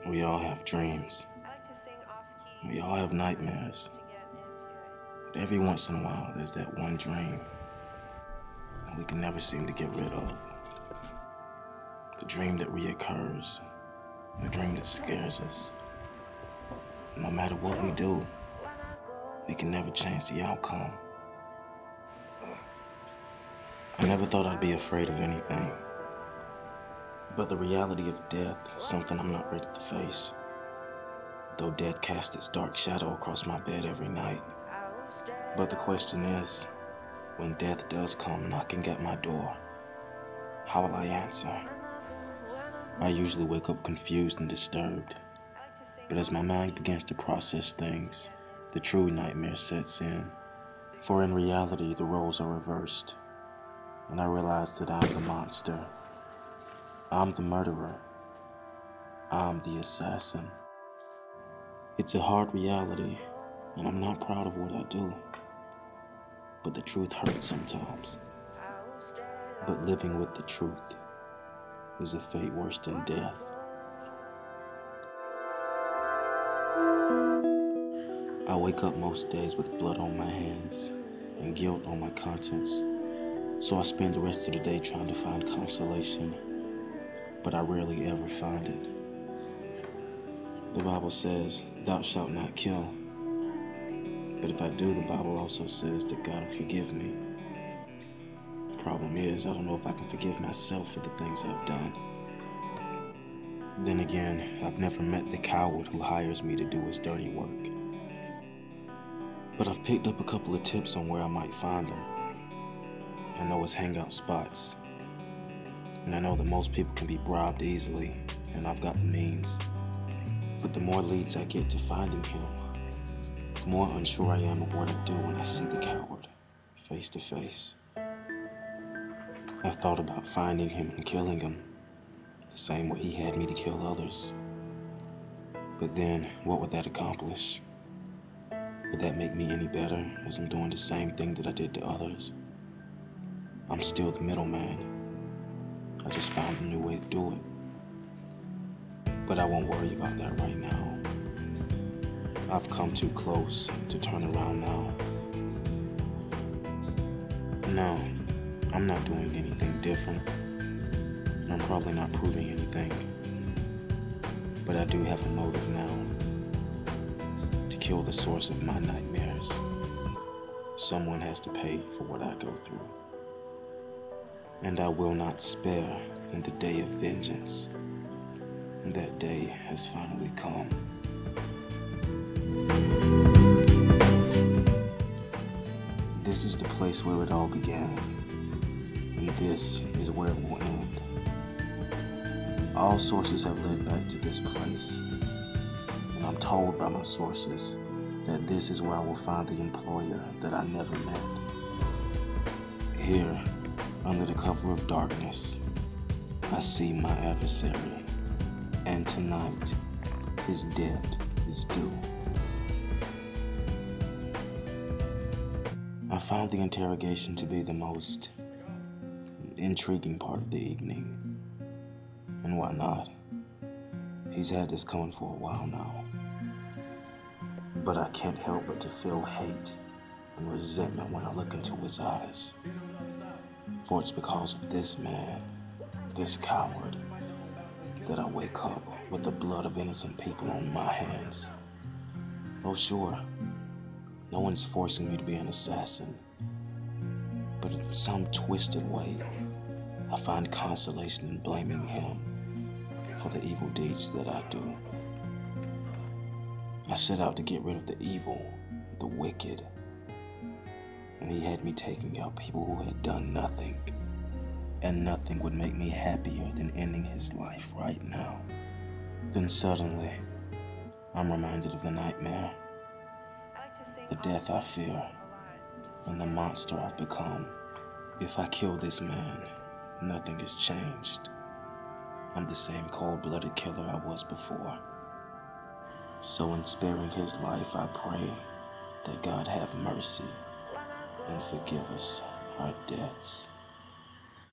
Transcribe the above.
We all have dreams. We all have nightmares. But every once in a while, there's that one dream that we can never seem to get rid of. The dream that reoccurs. The dream that scares us. And no matter what we do, we can never change the outcome. I never thought I'd be afraid of anything. But the reality of death is something I'm not ready to face. Though death casts its dark shadow across my bed every night. But the question is, when death does come knocking at my door, how will I answer? I usually wake up confused and disturbed. But as my mind begins to process things, the true nightmare sets in. For in reality, the roles are reversed. And I realize that I'm the monster. I'm the murderer. I'm the assassin. It's a hard reality, and I'm not proud of what I do. But the truth hurts sometimes. But living with the truth is a fate worse than death. I wake up most days with blood on my hands and guilt on my conscience. So I spend the rest of the day trying to find consolation. But I rarely ever find it. The Bible says, "Thou shalt not kill." But if I do, the Bible also says that God will forgive me. Problem is, I don't know if I can forgive myself for the things I've done. Then again, I've never met the coward who hires me to do his dirty work. But I've picked up a couple of tips on where I might find them. I know his hangout spots. And I know that most people can be bribed easily, and I've got the means. But the more leads I get to finding him, the more unsure I am of what I do when I see the coward face to face. I've thought about finding him and killing him, the same way he had me to kill others. But then, what would that accomplish? Would that make me any better, as I'm doing the same thing that I did to others? I'm still the middleman. I just found a new way to do it. But I won't worry about that right now. I've come too close to turn around now. No, I'm not doing anything different. And I'm probably not proving anything. But I do have a motive now. To kill the source of my nightmares. Someone has to pay for what I go through. And I will not spare in the day of vengeance. And that day has finally come. This is the place where it all began. And this is where it will end. All sources have led back to this place. And I'm told by my sources that this is where I will find the employer that I never met. Here, under the cover of darkness, I see my adversary, and tonight, his debt is due. I found the interrogation to be the most intriguing part of the evening. And why not? He's had this coming for a while now. But I can't help but to feel hate and resentment when I look into his eyes. For it's because of this man, this coward, that I wake up with the blood of innocent people on my hands. Oh sure, no one's forcing me to be an assassin. But in some twisted way, I find consolation in blaming him for the evil deeds that I do. I set out to get rid of the evil, the wicked. And he had me taking out people who had done nothing. And nothing would make me happier than ending his life right now. Then suddenly, I'm reminded of the nightmare, the death I fear, and the monster I've become. If I kill this man, nothing has changed. I'm the same cold-blooded killer I was before. So in sparing his life, I pray that God have mercy and forgive us our debts.